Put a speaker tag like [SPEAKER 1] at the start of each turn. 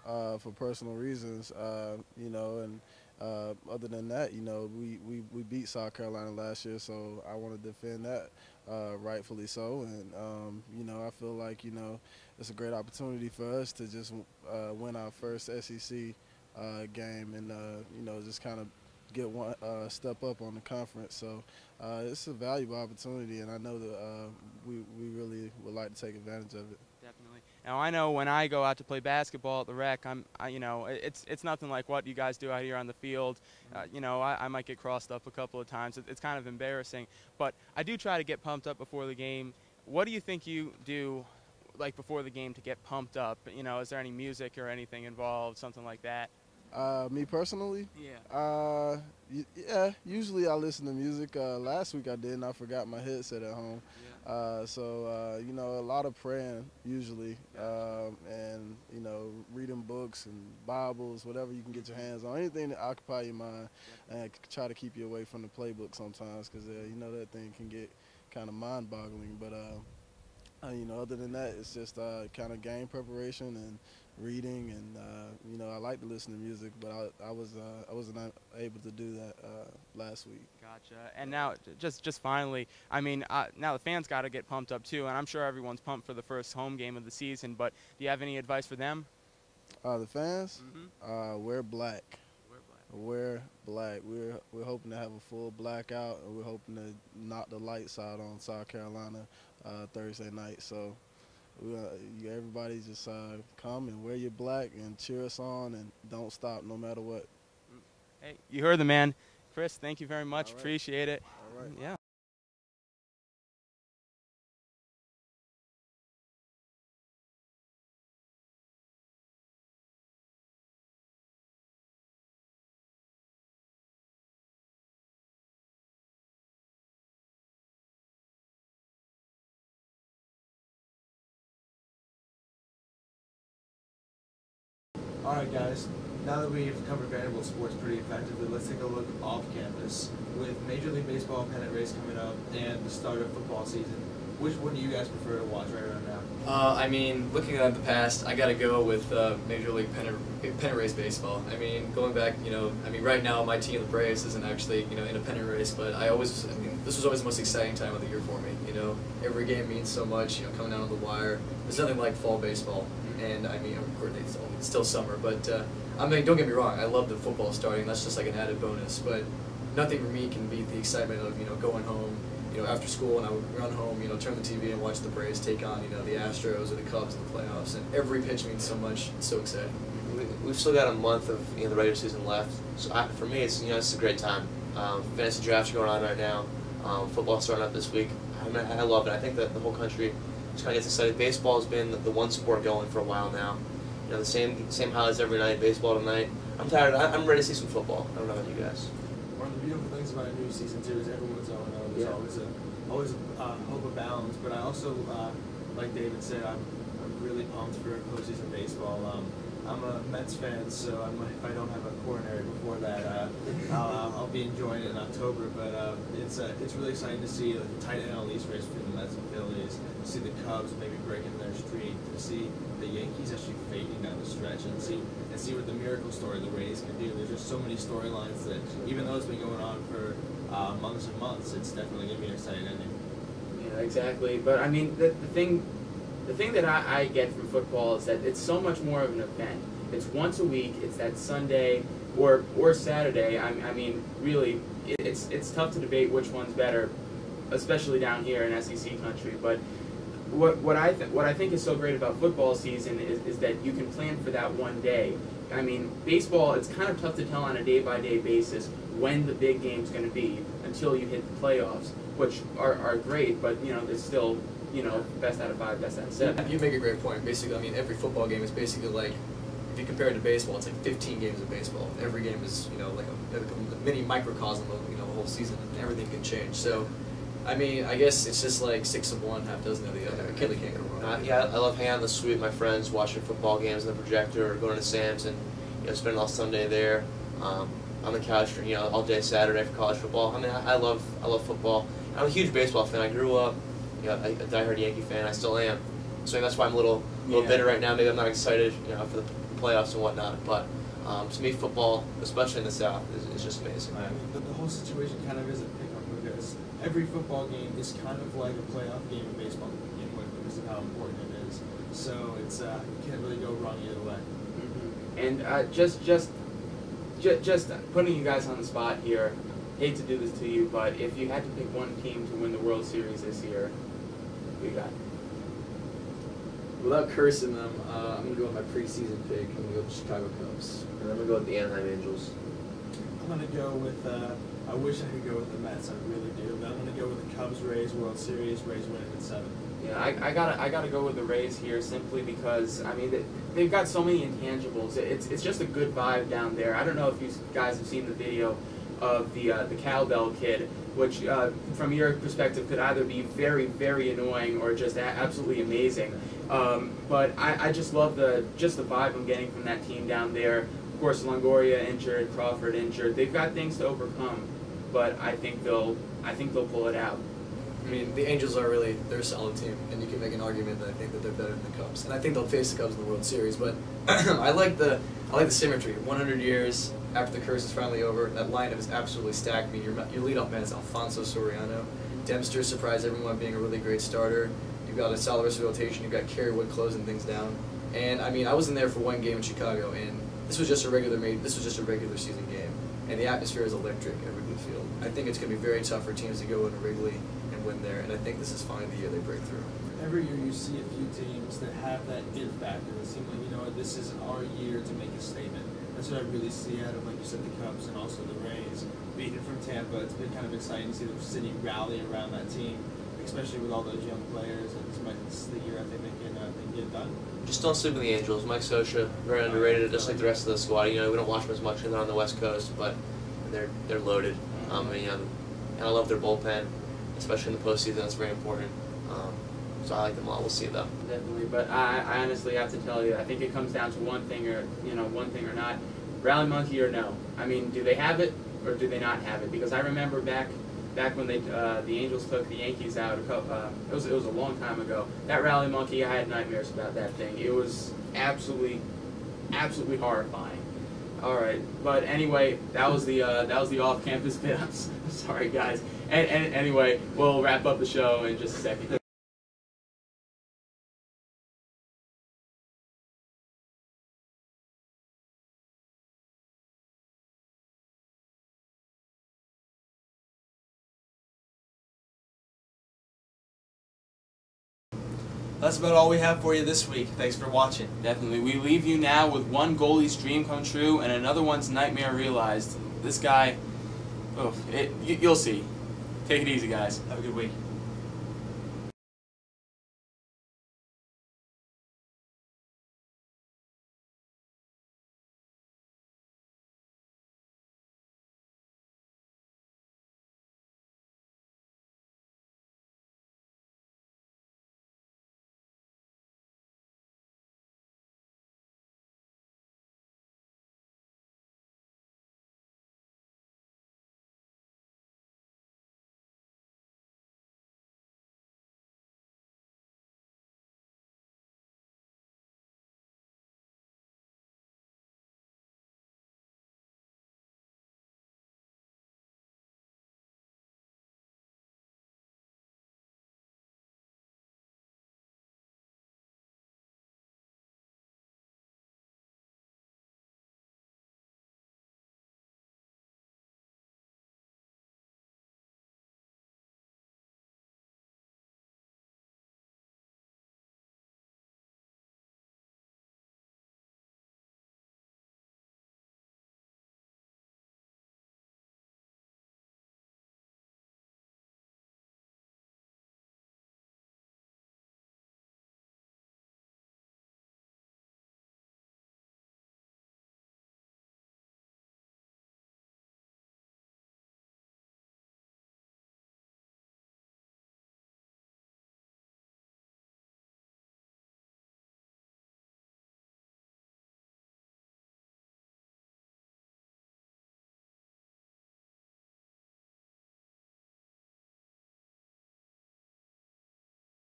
[SPEAKER 1] for personal reasons, and other than that, we beat South Carolina last year, so I want to defend that rightfully so. And, I feel like, it's a great opportunity for us to just win our first SEC game and, just kind of get one step up on the conference. So it's a valuable opportunity, and I know that we really would like to take advantage of it.
[SPEAKER 2] Definitely. Now I know when I go out to play basketball at the rec, it's nothing like what you guys do out here on the field. I might get crossed up a couple of times. It's kind of embarrassing, but I do try to get pumped up before the game. What do you think you do, like before the game, to get pumped up? Is there any music or anything involved, something like that?
[SPEAKER 1] Me personally?
[SPEAKER 2] Yeah.
[SPEAKER 1] Yeah, usually I listen to music. Last week I didn't. I forgot my headset at home.
[SPEAKER 2] Yeah.
[SPEAKER 1] So, a lot of praying usually, and, reading books and Bibles, whatever you can get your hands on. Anything to occupy your mind and try to keep you away from the playbook sometimes because, that thing can get kind of mind-boggling. But, other than that, it's just kind of game preparation and reading, and I like to listen to music, but I wasn't able to do that last week.
[SPEAKER 2] Gotcha. And now, just finally, now the fans got to get pumped up too, and I'm sure everyone's pumped for the first home game of the season. But do you have any advice for them?
[SPEAKER 1] The fans,
[SPEAKER 2] Mm-hmm.
[SPEAKER 1] wear black.
[SPEAKER 2] We're black.
[SPEAKER 1] We're black. We're hoping to have a full blackout, and we're hoping to knock the lights out on South Carolina Thursday night. So everybody just come and wear your black and cheer us on and don't stop no matter what.
[SPEAKER 2] Hey, you heard the man. Chris, thank you very much.
[SPEAKER 1] All right.
[SPEAKER 2] Appreciate it.
[SPEAKER 1] All right.
[SPEAKER 2] Yeah.
[SPEAKER 3] Alright guys, now that we've covered Vanderbilt sports pretty effectively, let's take a look off campus. With Major League Baseball Pennant race coming up and the start of football season, which one do you guys prefer to watch right around now?
[SPEAKER 4] Looking at the past, I gotta go with Major League Pennant race baseball. Going back, right now my team, the Braves, isn't actually, in a pennant race, but this was always the most exciting time of the year for me. Every game means so much, coming down on the wire. There's nothing like fall baseball. And of course, it's still summer, but don't get me wrong, I love the football starting. That's just like an added bonus. But nothing for me can beat the excitement of going home, after school, and I would run home, turn the TV and watch the Braves take on the Astros or the Cubs in the playoffs. And every pitch means so much. It's so exciting.
[SPEAKER 5] We've still got a month of the regular season left. So for me, it's a great time. Fantasy drafts are going on right now. Football's starting up this week. I love it. I think that the whole country just kind of gets excited. Baseball has been the one sport going for a while now. The same highlights every night. Baseball tonight. I'm tired. I'm ready to see some football. I don't know about you guys.
[SPEAKER 3] One of the beautiful things about a new season too is everyone's 0-0. There's always a hope of balance. But I also, like David said, I'm really pumped for postseason baseball. I'm a Mets fan, so if I don't have a coronary before that, I'll be enjoying it in October. But it's really exciting to see the tight NL East race between the Mets and Phillies, to see the Cubs maybe breaking their streak, to see the Yankees actually fading down the stretch, and see what the miracle story the Rays can do. There's just so many storylines that, even though it's been going on for months and months, it's definitely going to be an exciting ending.
[SPEAKER 6] Yeah, exactly. But the thing that I get from football is that it's so much more of an event. It's once a week. It's that Sunday or Saturday. Really, it's tough to debate which one's better, especially down here in SEC country. But what I think is so great about football season is that you can plan for that one day. Baseball, it's kind of tough to tell on a day-by-day basis when the big game's going to be until you hit the playoffs, which are great, but it's still best out of 5, best out of 7.
[SPEAKER 4] You make a great point. Basically, every football game is basically like, if you compare it to baseball, it's like 15 games of baseball. Every game is, like a mini microcosm of, the whole season, and everything can change. So, I guess it's just like 6 of one, half dozen of the other. Really can't go wrong.
[SPEAKER 5] Yeah, I love hanging out in the suite with my friends, watching football games on the projector, or going to Sam's and spending all Sunday there. On the couch, all day Saturday for college football. I love football. I'm a huge baseball fan. I grew up, a diehard Yankee fan. I still am. So that's why I'm a little bitter right now. Maybe I'm not excited, for the playoffs and whatnot. But to me, football, especially in the South, is just amazing.
[SPEAKER 3] I mean, the whole situation kind of is a pick-up because every football game is kind of like a playoff game in baseball to begin with because of how important it is. So it's you can't really go wrong either way.
[SPEAKER 6] And just putting you guys on the spot here, hate to do this to you, but if you had to pick one team to win the World Series this year, who you got?
[SPEAKER 4] Without cursing them, I'm going to go with my preseason pick. I'm going to go with the Chicago Cubs.
[SPEAKER 5] And I'm going to go with the Anaheim Angels.
[SPEAKER 3] I'm going to go with, I wish I could go with the Mets, I really do, but I'm going to go with the Cubs, Rays, World Series, Rays winning in 7.
[SPEAKER 6] Yeah, I gotta go with the Rays here simply because I mean they've got so many intangibles. It's just a good vibe down there. I don't know if you guys have seen the video of the cowbell kid, which from your perspective could either be very, very annoying or just absolutely amazing. But I just love the vibe I'm getting from that team down there. Of course, Longoria injured, Crawford injured. They've got things to overcome, but I think they'll pull it out.
[SPEAKER 4] I mean, the Angels are they're a solid team, and you can make an argument that I think that they're better than the Cubs, and I think they'll face the Cubs in the World Series. But I like the symmetry. 100 years after the curse is finally over, that lineup is absolutely stacked. I mean, your leadoff man is Alfonso Soriano. Dempster surprised everyone being a really great starter. You've got a solid rest of rotation. You've got Kerry Wood closing things down. And I mean, I wasn't there for one game in Chicago, and this was just a regular season game, and the atmosphere is electric at Wrigley Field. I think it's going to be very tough for teams to go into Wrigley and win there, and I think this is finally the year they break through.
[SPEAKER 3] Every year you see a few teams that have that it factor. That seem like, you know, this is our year to make a statement. That's what I really see out of, like you said, the Cubs and also the Rays. Beating from Tampa, it's been kind of exciting to see the city rally around that team, especially with all those young players. And this is the year I think they can get it done.
[SPEAKER 5] Just don't sleep on the Angels. Mike Scioscia, very underrated, just like the rest of the squad. You know, we don't watch them as much because they're on the West Coast, but they're loaded. And I love their bullpen, especially in the postseason. That's very important. So I like them all. We'll see though.
[SPEAKER 6] Definitely, but I honestly have to tell you, I think it comes down to one thing or not. Rally monkey or no? I mean, do they have it or do they not have it? Because I remember back when the Angels took the Yankees out it was a long time ago. That rally monkey, I had nightmares about that thing. It was absolutely horrifying. All right, but anyway, that was the off-campus bit. I'm sorry, guys. And anyway, we'll wrap up the show in just a second.
[SPEAKER 3] That's about all we have for you this week. Thanks for watching.
[SPEAKER 6] Definitely. We leave you now with one goalie's dream come true and another one's nightmare realized. This guy, you'll see. Take it easy, guys.
[SPEAKER 3] Have a good week.